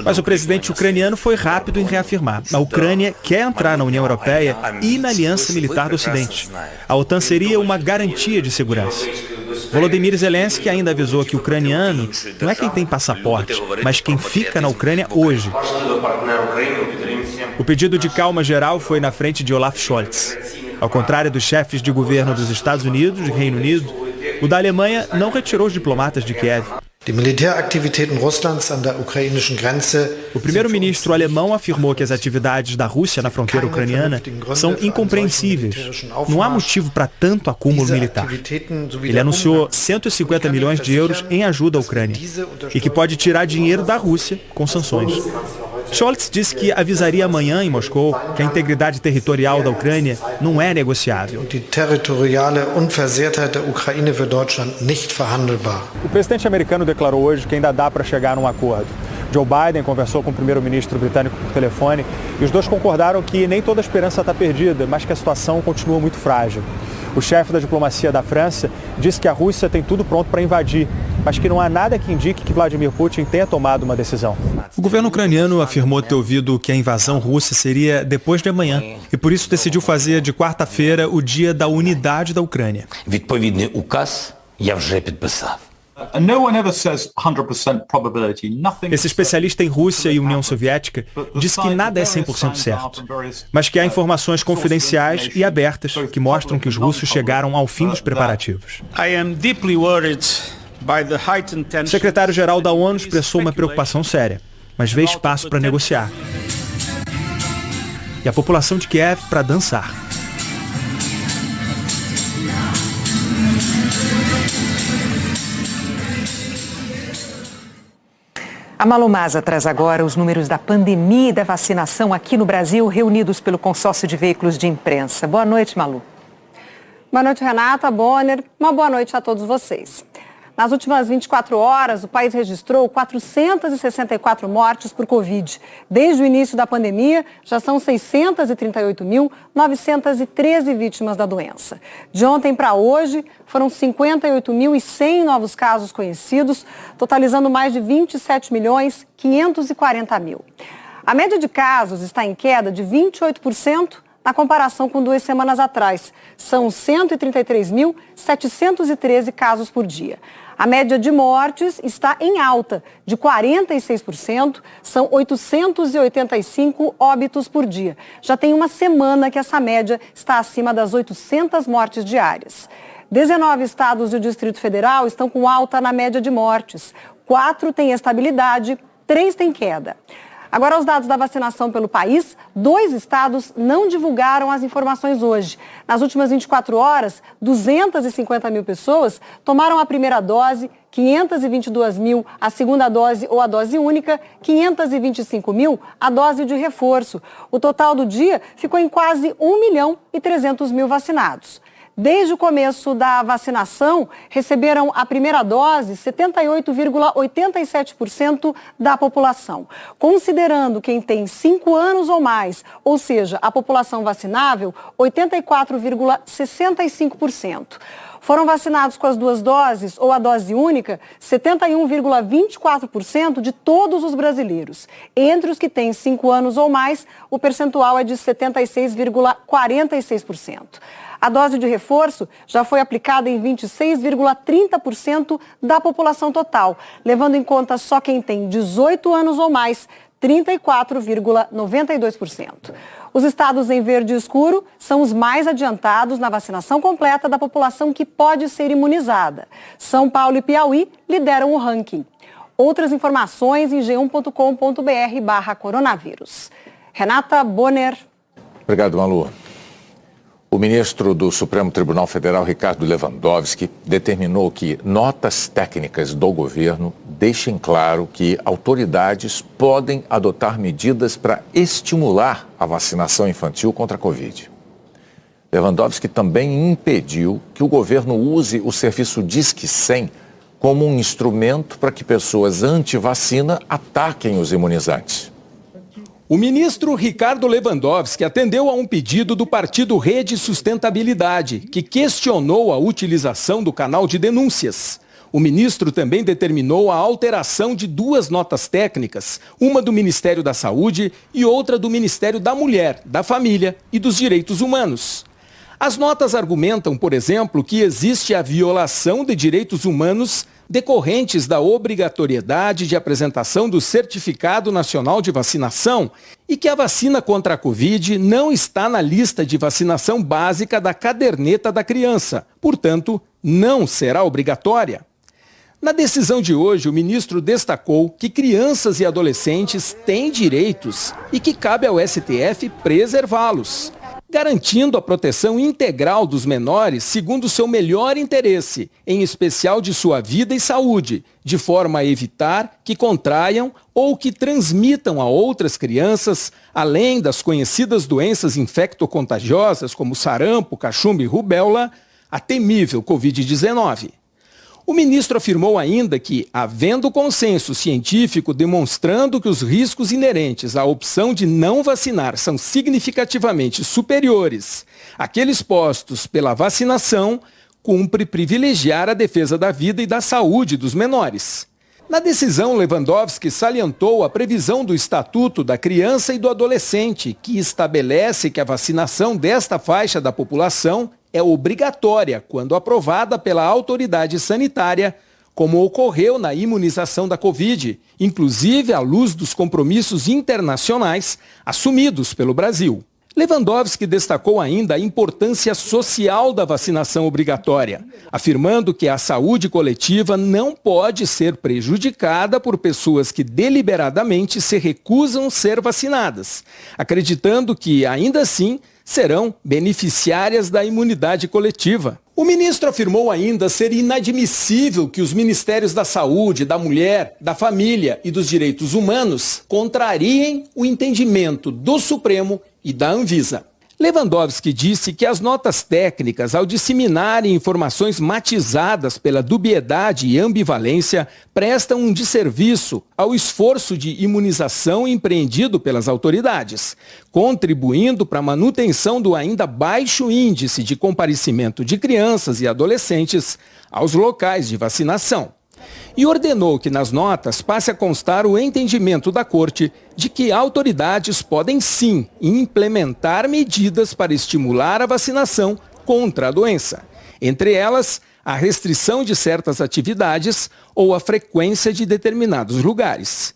Mas o presidente ucraniano foi rápido em reafirmar: a Ucrânia quer entrar na União Europeia e na Aliança Militar do Ocidente. A OTAN seria uma garantia de segurança. Volodymyr Zelensky ainda avisou que o ucraniano não é quem tem passaporte, mas quem fica na Ucrânia hoje. O pedido de calma geral foi na frente de Olaf Scholz. Ao contrário dos chefes de governo dos Estados Unidos e Reino Unido, o da Alemanha não retirou os diplomatas de Kiev. O primeiro-ministro alemão afirmou que as atividades da Rússia na fronteira ucraniana são incompreensíveis. Não há motivo para tanto acúmulo militar. Ele anunciou 150 milhões de euros em ajuda à Ucrânia e que pode tirar dinheiro da Rússia com sanções. Scholz disse que avisaria amanhã em Moscou que a integridade territorial da Ucrânia não é negociável. O presidente americano declarou hoje que ainda dá para chegar num acordo. Joe Biden conversou com o primeiro-ministro britânico por telefone e os dois concordaram que nem toda a esperança está perdida, mas que a situação continua muito frágil. O chefe da diplomacia da França disse que a Rússia tem tudo pronto para invadir, mas que não há nada que indique que Vladimir Putin tenha tomado uma decisão. O governo ucraniano afirmou ter ouvido que a invasão russa seria depois de amanhã e por isso decidiu fazer de quarta-feira o dia da unidade da Ucrânia. Esse especialista em Rússia e União Soviética diz que nada é 100% certo, mas que há informações confidenciais e abertas que mostram que os russos chegaram ao fim dos preparativos. O secretário-geral da ONU expressou uma preocupação séria, mas vê espaço para negociar. E a população de Kiev para dançar. A Malu Maza traz agora os números da pandemia e da vacinação aqui no Brasil, reunidos pelo consórcio de veículos de imprensa. Boa noite, Malu. Boa noite, Renata, Bonner. Uma boa noite a todos vocês. Nas últimas 24 horas, o país registrou 464 mortes por Covid. Desde o início da pandemia, já são 638.913 vítimas da doença. De ontem para hoje, foram 58.100 novos casos conhecidos, totalizando mais de 27.540.000. A média de casos está em queda de 28%, na comparação com 2 semanas atrás. São 133.713 casos por dia. A média de mortes está em alta, de 46%, são 885 óbitos por dia. Já tem uma semana que essa média está acima das 800 mortes diárias. 19 estados e o Distrito Federal estão com alta na média de mortes. 4 têm estabilidade, 3 têm queda. Agora, os dados da vacinação pelo país, 2 estados não divulgaram as informações hoje. Nas últimas 24 horas, 250 mil pessoas tomaram a primeira dose, 522 mil a segunda dose ou a dose única, 525 mil a dose de reforço. O total do dia ficou em quase 1.300.000 vacinados. Desde o começo da vacinação, receberam a primeira dose 78,87% da população. Considerando quem tem 5 anos ou mais, ou seja, a população vacinável, 84,65%. Foram vacinados com as 2 doses ou a dose única 71,24% de todos os brasileiros. Entre os que têm 5 anos ou mais, o percentual é de 76,46%. A dose de reforço já foi aplicada em 26,30% da população total, levando em conta só quem tem 18 anos ou mais, 34,92%. Os estados em verde escuro são os mais adiantados na vacinação completa da população que pode ser imunizada. São Paulo e Piauí lideram o ranking. Outras informações em g1.com.br/coronavírus. Renata Bonner. Obrigado, Malu. O ministro do Supremo Tribunal Federal, Ricardo Lewandowski, determinou que notas técnicas do governo deixem claro que autoridades podem adotar medidas para estimular a vacinação infantil contra a Covid. Lewandowski também impediu que o governo use o serviço Disque 100 como um instrumento para que pessoas anti-vacina ataquem os imunizantes. O ministro Ricardo Lewandowski atendeu a um pedido do partido Rede Sustentabilidade, que questionou a utilização do canal de denúncias. O ministro também determinou a alteração de 2 notas técnicas, uma do Ministério da Saúde e outra do Ministério da Mulher, da Família e dos Direitos Humanos. As notas argumentam, por exemplo, que existe a violação de direitos humanos decorrentes da obrigatoriedade de apresentação do Certificado Nacional de Vacinação e que a vacina contra a Covid não está na lista de vacinação básica da caderneta da criança, portanto, não será obrigatória. Na decisão de hoje, o ministro destacou que crianças e adolescentes têm direitos e que cabe ao STF preservá-los, garantindo a proteção integral dos menores segundo seu melhor interesse, em especial de sua vida e saúde, de forma a evitar que contraiam ou que transmitam a outras crianças, além das conhecidas doenças infectocontagiosas como sarampo, cachumba e rubéola, a temível Covid-19. O ministro afirmou ainda que, havendo consenso científico demonstrando que os riscos inerentes à opção de não vacinar são significativamente superiores àqueles postos pela vacinação, cumpre privilegiar a defesa da vida e da saúde dos menores. Na decisão, Lewandowski salientou a previsão do Estatuto da Criança e do Adolescente, que estabelece que a vacinação desta faixa da população é obrigatória quando aprovada pela autoridade sanitária, como ocorreu na imunização da Covid, inclusive à luz dos compromissos internacionais assumidos pelo Brasil. Lewandowski destacou ainda a importância social da vacinação obrigatória, afirmando que a saúde coletiva não pode ser prejudicada por pessoas que deliberadamente se recusam a ser vacinadas, acreditando que, ainda assim, serão beneficiárias da imunidade coletiva. O ministro afirmou ainda ser inadmissível que os Ministérios da Saúde, da Mulher, da Família e dos Direitos Humanos contrariem o entendimento do Supremo e da Anvisa. Lewandowski disse que as notas técnicas, ao disseminarem informações matizadas pela dubiedade e ambivalência, prestam um desserviço ao esforço de imunização empreendido pelas autoridades, contribuindo para a manutenção do ainda baixo índice de comparecimento de crianças e adolescentes aos locais de vacinação. E ordenou que nas notas passe a constar o entendimento da Corte de que autoridades podem sim implementar medidas para estimular a vacinação contra a doença. Entre elas, a restrição de certas atividades ou a frequência de determinados lugares.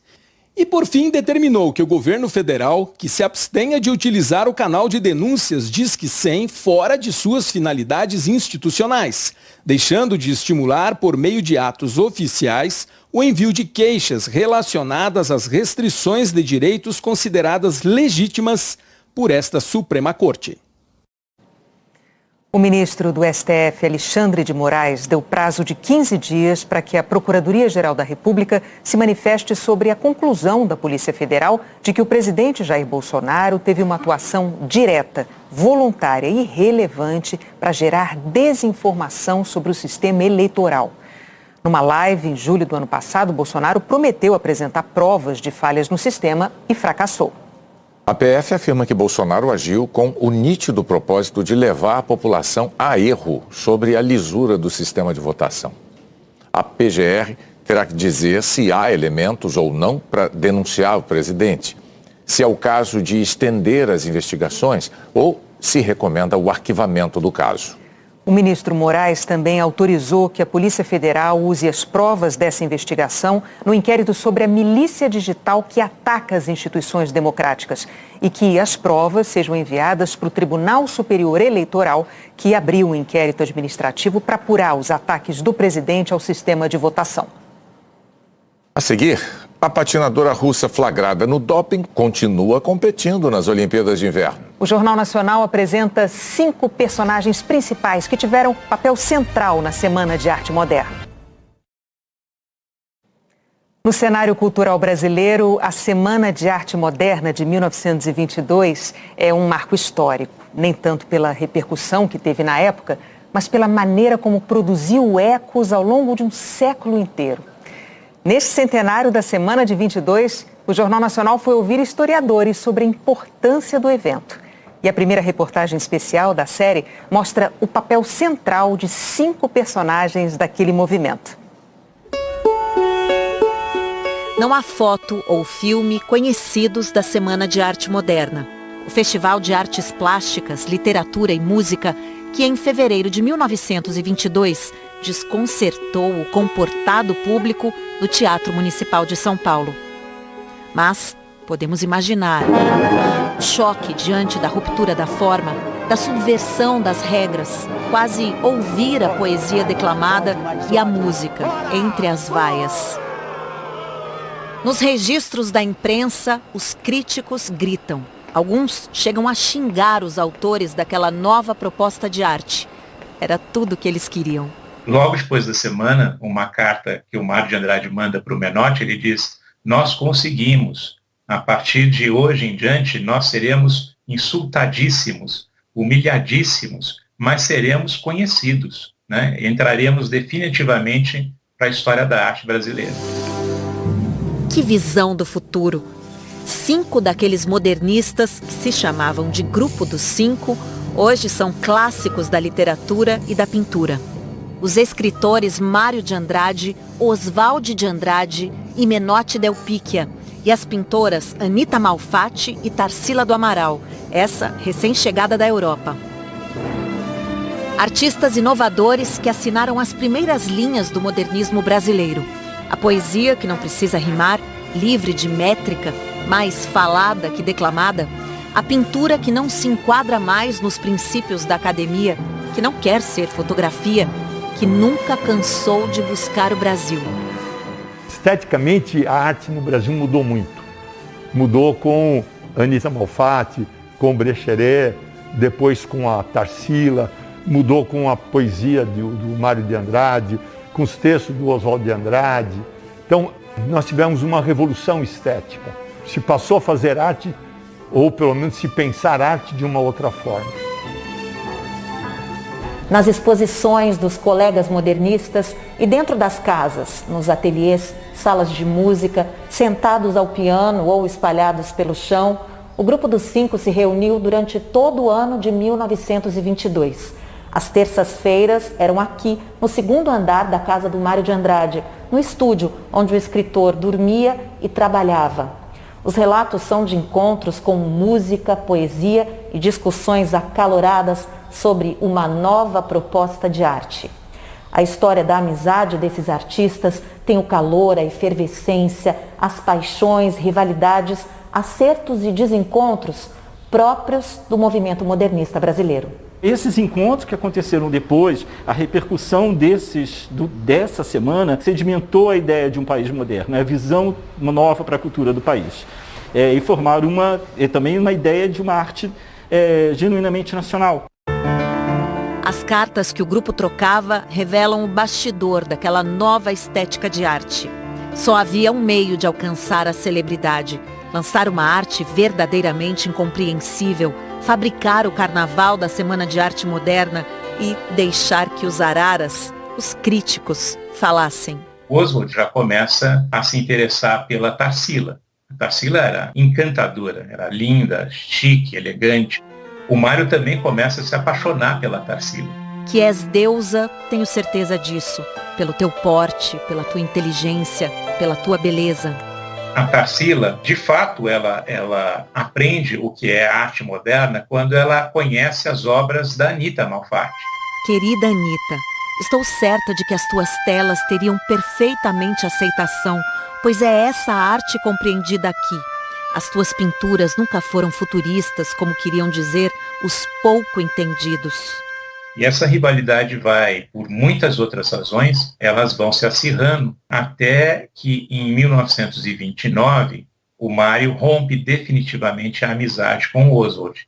E, por fim, determinou que o governo federal que se abstenha de utilizar o canal de denúncias Disque 100 fora de suas finalidades institucionais, deixando de estimular, por meio de atos oficiais, o envio de queixas relacionadas às restrições de direitos consideradas legítimas por esta Suprema Corte. O ministro do STF, Alexandre de Moraes, deu prazo de 15 dias para que a Procuradoria-Geral da República se manifeste sobre a conclusão da Polícia Federal de que o presidente Jair Bolsonaro teve uma atuação direta, voluntária e relevante para gerar desinformação sobre o sistema eleitoral. Numa live em julho do ano passado, Bolsonaro prometeu apresentar provas de falhas no sistema e fracassou. A PF afirma que Bolsonaro agiu com o nítido propósito de levar a população a erro sobre a lisura do sistema de votação. A PGR terá que dizer se há elementos ou não para denunciar o presidente, se é o caso de estender as investigações ou se recomenda o arquivamento do caso. O ministro Moraes também autorizou que a Polícia Federal use as provas dessa investigação no inquérito sobre a milícia digital que ataca as instituições democráticas e que as provas sejam enviadas para o Tribunal Superior Eleitoral, que abriu um inquérito administrativo para apurar os ataques do presidente ao sistema de votação. A seguir, a patinadora russa flagrada no doping continua competindo nas Olimpíadas de Inverno. O Jornal Nacional apresenta 5 personagens principais que tiveram papel central na Semana de Arte Moderna. No cenário cultural brasileiro, a Semana de Arte Moderna de 1922 é um marco histórico, nem tanto pela repercussão que teve na época, mas pela maneira como produziu ecos ao longo de um século inteiro. Neste centenário da Semana de 22, o Jornal Nacional foi ouvir historiadores sobre a importância do evento. E a primeira reportagem especial da série mostra o papel central de 5 personagens daquele movimento. Não há foto ou filme conhecidos da Semana de Arte Moderna. O Festival de Artes Plásticas, Literatura e Música, que em fevereiro de 1922 desconcertou o comportado público do Teatro Municipal de São Paulo. Mas podemos imaginar o choque diante da ruptura da forma, da subversão das regras, quase ouvir a poesia declamada e a música entre as vaias. Nos registros da imprensa, os críticos gritam. Alguns chegam a xingar os autores daquela nova proposta de arte. Era tudo o que eles queriam. Logo depois da semana, uma carta que o Mário de Andrade manda para o Menotti, ele diz: nós conseguimos, a partir de hoje em diante, nós seremos insultadíssimos, humilhadíssimos, mas seremos conhecidos, né? Entraremos definitivamente para a história da arte brasileira. Que visão do futuro! 5 daqueles modernistas que se chamavam de Grupo dos 5, hoje são clássicos da literatura e da pintura. Os escritores Mário de Andrade, Oswald de Andrade e Menotti Del Picchia, e as pintoras Anita Malfatti e Tarsila do Amaral, essa recém-chegada da Europa. Artistas inovadores que assinaram as primeiras linhas do modernismo brasileiro. A poesia que não precisa rimar, livre de métrica, mais falada que declamada. A pintura que não se enquadra mais nos princípios da academia, que não quer ser fotografia, que nunca cansou de buscar o Brasil. Esteticamente, a arte no Brasil mudou muito. Mudou com Anita Malfatti, com Brecheret, depois com a Tarsila, mudou com a poesia do Mário de Andrade, com os textos do Oswald de Andrade. Então, nós tivemos uma revolução estética. Se passou a fazer arte, ou pelo menos se pensar arte de uma outra forma. Nas exposições dos colegas modernistas e dentro das casas, nos ateliês, salas de música, sentados ao piano ou espalhados pelo chão, o Grupo dos 5 se reuniu durante todo o ano de 1922. As terças-feiras eram aqui, no 2º andar da casa do Mário de Andrade, no estúdio onde o escritor dormia e trabalhava. Os relatos são de encontros com música, poesia e discussões acaloradas sobre uma nova proposta de arte. A história da amizade desses artistas tem o calor, a efervescência, as paixões, rivalidades, acertos e desencontros próprios do movimento modernista brasileiro. Esses encontros que aconteceram depois, a repercussão dessa semana sedimentou a ideia de um país moderno, a visão nova para a cultura do país. E formaram também uma ideia de uma arte genuinamente nacional. As cartas que o grupo trocava revelam o bastidor daquela nova estética de arte. Só havia um meio de alcançar a celebridade: lançar uma arte verdadeiramente incompreensível, fabricar o carnaval da Semana de Arte Moderna e deixar que os araras, os críticos, falassem. Oswald já começa a se interessar pela Tarsila. A Tarsila era encantadora, era linda, chique, elegante. O Mário também começa a se apaixonar pela Tarsila. Que és deusa, tenho certeza disso. Pelo teu porte, pela tua inteligência, pela tua beleza. A Tarsila, de fato, ela aprende o que é arte moderna quando ela conhece as obras da Anita Malfatti. Querida Anita, estou certa de que as tuas telas teriam perfeitamente aceitação, pois é essa arte compreendida aqui. As tuas pinturas nunca foram futuristas, como queriam dizer os pouco entendidos. E essa rivalidade vai, por muitas outras razões, elas vão se acirrando, até que em 1929 o Mário rompe definitivamente a amizade com o Oswald.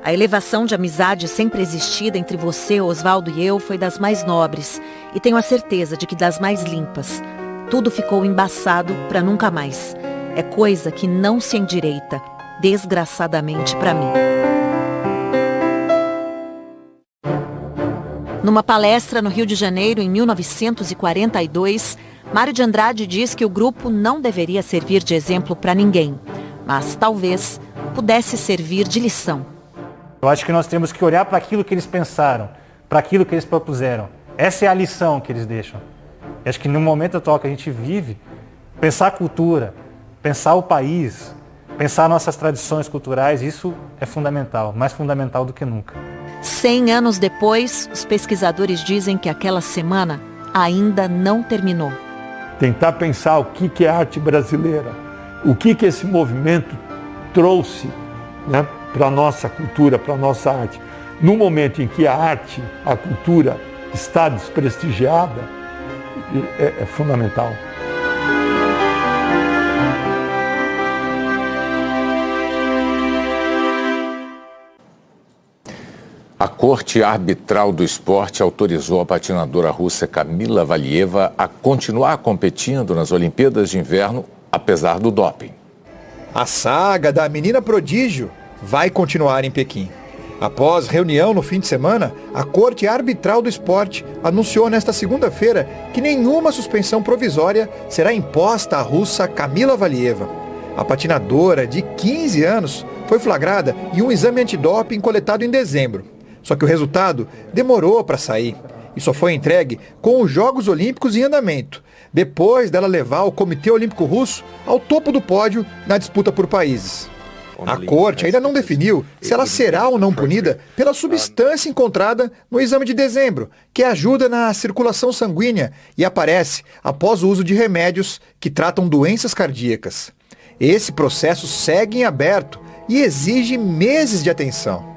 A elevação de amizade sempre existida entre você, Oswaldo e eu foi das mais nobres, e tenho a certeza de que das mais limpas. Tudo ficou embaçado para nunca mais. É coisa que não se endireita, desgraçadamente para mim. Numa palestra no Rio de Janeiro em 1942, Mário de Andrade diz que o grupo não deveria servir de exemplo para ninguém, mas talvez pudesse servir de lição. Eu acho que nós temos que olhar para aquilo que eles pensaram, para aquilo que eles propuseram. Essa é a lição que eles deixam. Eu acho que no momento atual que a gente vive, pensar a cultura, pensar o país, pensar nossas tradições culturais, isso é fundamental, mais fundamental do que nunca. 100 anos depois, os pesquisadores dizem que aquela semana ainda não terminou. Tentar pensar o que é arte brasileira, o que esse movimento trouxe, né, para a nossa cultura, para a nossa arte. No momento em que a arte, a cultura está desprestigiada, é fundamental. A Corte Arbitral do Esporte autorizou a patinadora russa Kamila Valieva a continuar competindo nas Olimpíadas de Inverno, apesar do doping. A saga da menina prodígio vai continuar em Pequim. Após reunião no fim de semana, a Corte Arbitral do Esporte anunciou nesta segunda-feira que nenhuma suspensão provisória será imposta à russa Kamila Valieva. A patinadora, de 15 anos, foi flagrada em um exame antidoping coletado em dezembro. Só que o resultado demorou para sair e só foi entregue com os Jogos Olímpicos em andamento, depois dela levar o Comitê Olímpico Russo ao topo do pódio na disputa por países. A corte ainda não definiu se ela será ou não punida pela substância encontrada no exame de dezembro, que ajuda na circulação sanguínea e aparece após o uso de remédios que tratam doenças cardíacas. Esse processo segue em aberto e exige meses de atenção.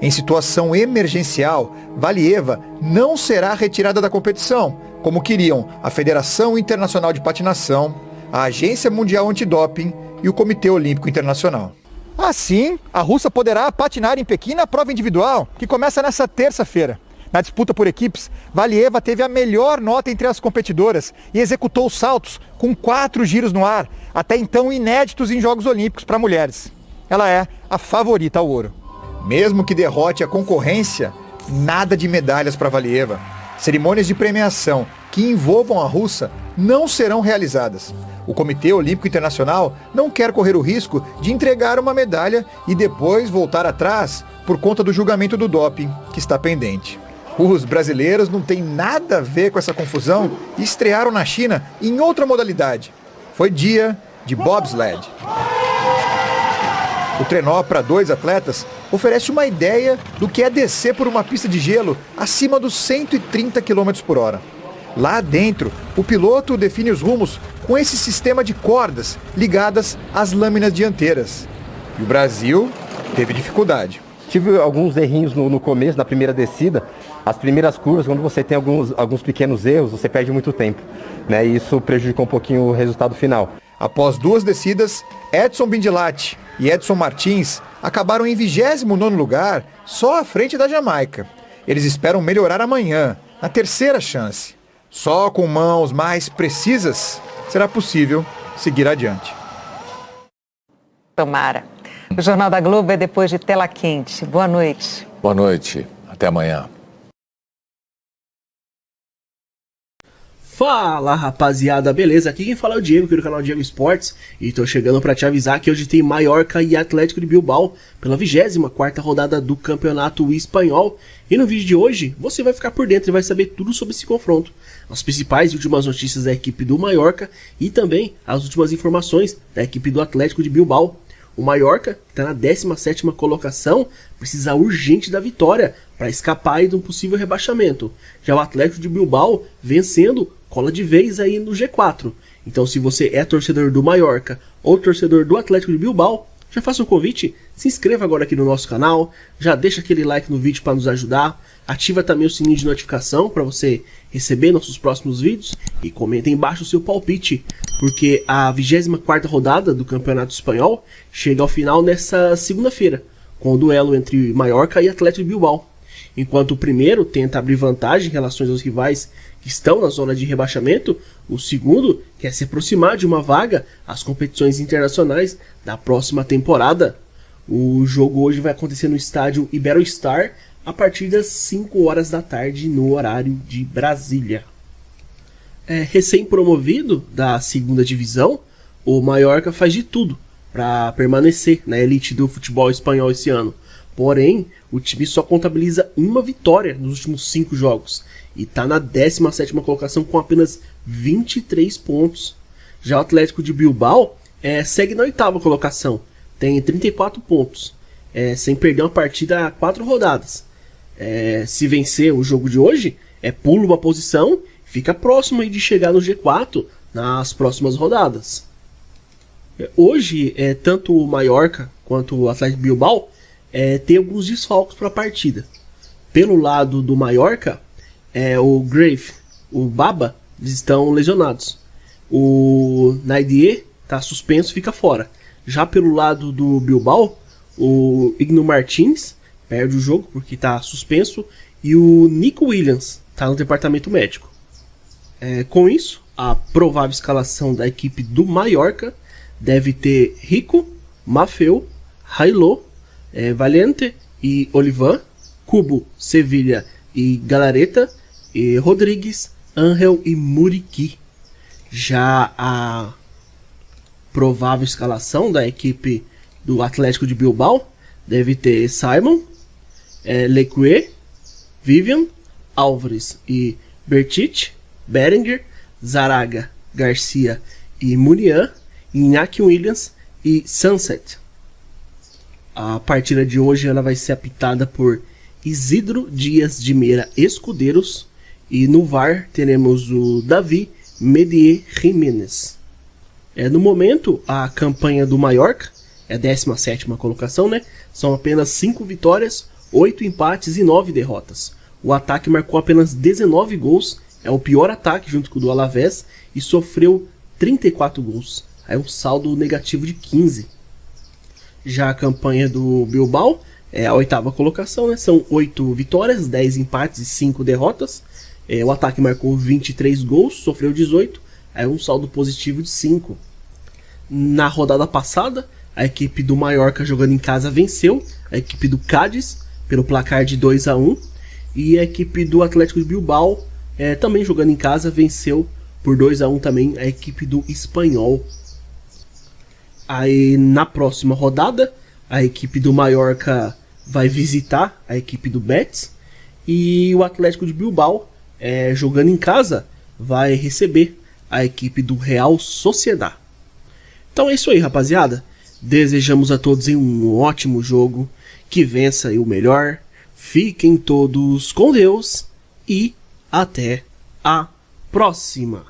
Em situação emergencial, Valieva não será retirada da competição, como queriam a Federação Internacional de Patinação, a Agência Mundial Antidoping e o Comitê Olímpico Internacional. Assim, a russa poderá patinar em Pequim na prova individual, que começa nesta terça-feira. Na disputa por equipes, Valieva teve a melhor nota entre as competidoras e executou saltos com 4 giros no ar, até então inéditos em Jogos Olímpicos para mulheres. Ela é a favorita ao ouro. Mesmo que derrote a concorrência, nada de medalhas para Valieva. Cerimônias de premiação que envolvam a russa não serão realizadas. O Comitê Olímpico Internacional não quer correr o risco de entregar uma medalha e depois voltar atrás por conta do julgamento do doping que está pendente. Os brasileiros não têm nada a ver com essa confusão e estrearam na China em outra modalidade. Foi dia de bobsled. O trenó para 2 atletas oferece uma ideia do que é descer por uma pista de gelo acima dos 130 km por hora. Lá dentro, o piloto define os rumos com esse sistema de cordas ligadas às lâminas dianteiras. E o Brasil teve dificuldade. Tive alguns errinhos no começo, na primeira descida. As primeiras curvas, quando você tem alguns pequenos erros, você perde muito tempo, né? E isso prejudicou um pouquinho o resultado final. Após 2 descidas, Edson Bindilati e Edson Martins acabaram em 29º lugar, só à frente da Jamaica. Eles esperam melhorar amanhã, na terceira chance. Só com mãos mais precisas será possível seguir adiante. Tomara. O Jornal da Globo é depois de Tela Quente. Boa noite. Boa noite. Até amanhã. Fala, rapaziada, beleza? Aqui quem fala é o Diego, aqui do canal Diego Esportes, e tô chegando pra te avisar que hoje tem Mallorca e Atlético de Bilbao pela 24ª rodada do Campeonato Espanhol. E no vídeo de hoje, você vai ficar por dentro e vai saber tudo sobre esse confronto. As principais e últimas notícias da equipe do Mallorca e também as últimas informações da equipe do Atlético de Bilbao. O Mallorca, que está na 17ª colocação, precisa urgente da vitória para escapar aí de um possível rebaixamento. Já o Atlético de Bilbao, vencendo, cola de vez aí no G4. Então, se você é torcedor do Mallorca ou torcedor do Atlético de Bilbao, já faça um convite, se inscreva agora aqui no nosso canal, já deixa aquele like no vídeo para nos ajudar, ativa também o sininho de notificação para você receber nossos próximos vídeos e comenta aí embaixo o seu palpite, porque a 24ª rodada do Campeonato Espanhol chega ao final nesta segunda-feira, com o duelo entre Mallorca e Atlético de Bilbao. Enquanto o primeiro tenta abrir vantagem em relação aos rivais que estão na zona de rebaixamento, o segundo quer se aproximar de uma vaga às competições internacionais da próxima temporada. O jogo hoje vai acontecer no estádio Iberostar a partir das 5 horas da tarde no horário de Brasília. Recém-promovido da segunda divisão, o Mallorca faz de tudo para permanecer na elite do futebol espanhol esse ano. Porém, o time só contabiliza uma vitória nos últimos 5 jogos e está na 17ª colocação com apenas 23 pontos. Já o Atlético de Bilbao segue na 8ª colocação, tem 34 pontos, sem perder uma partida a 4 rodadas. Se vencer o jogo de hoje, pula uma posição, fica próximo aí de chegar no G4 nas próximas rodadas. Hoje, tanto o Mallorca quanto o Atlético de Bilbao tem alguns desfalques para a partida. Pelo lado do Mallorca, o Grave, o Baba, eles estão lesionados. O Naidier está suspenso, fica fora. Já pelo lado do Bilbao, o Igno Martins perde o jogo porque está suspenso e o Nico Williams está no departamento médico. Com isso, a provável escalação da equipe do Mallorca deve ter Rico, Maffeu, Railó, Valente e Olivan, Cubo, Sevilla e Galareta, e Rodrigues, Ángel e Muriqui. Já a provável escalação da equipe do Atlético de Bilbao deve ter Simon, Leque, Vivian, Álvares e Bertich, Berenguer, Zaraga, Garcia e Munian, Iñaki Williams e Sunset. A partida de hoje ela vai ser apitada por Isidro Dias de Meira Escudeiros e no VAR teremos o Davi Medier Jiménez. No momento, a campanha do Mallorca é a 17ª colocação, né? São apenas 5 vitórias, 8 empates e 9 derrotas. O ataque marcou apenas 19 gols, é o pior ataque junto com o do Alavés e sofreu 34 gols. É um saldo negativo de 15. Já a campanha do Bilbao é a 8ª colocação, né? São 8 vitórias, 10 empates e 5 derrotas. O ataque marcou 23 gols, sofreu 18, é um saldo positivo de 5. Na rodada passada, a equipe do Mallorca jogando em casa venceu a equipe do Cádiz pelo placar de 2-1 e a equipe do Atlético de Bilbao também jogando em casa venceu por 2-1 também a equipe do Espanhol. Aí na próxima rodada, a equipe do Mallorca vai visitar a equipe do Betis e o Atlético de Bilbao, jogando em casa, vai receber a equipe do Real Sociedad. Então é isso aí, rapaziada. Desejamos a todos um ótimo jogo, que vença o melhor. Fiquem todos com Deus e até a próxima.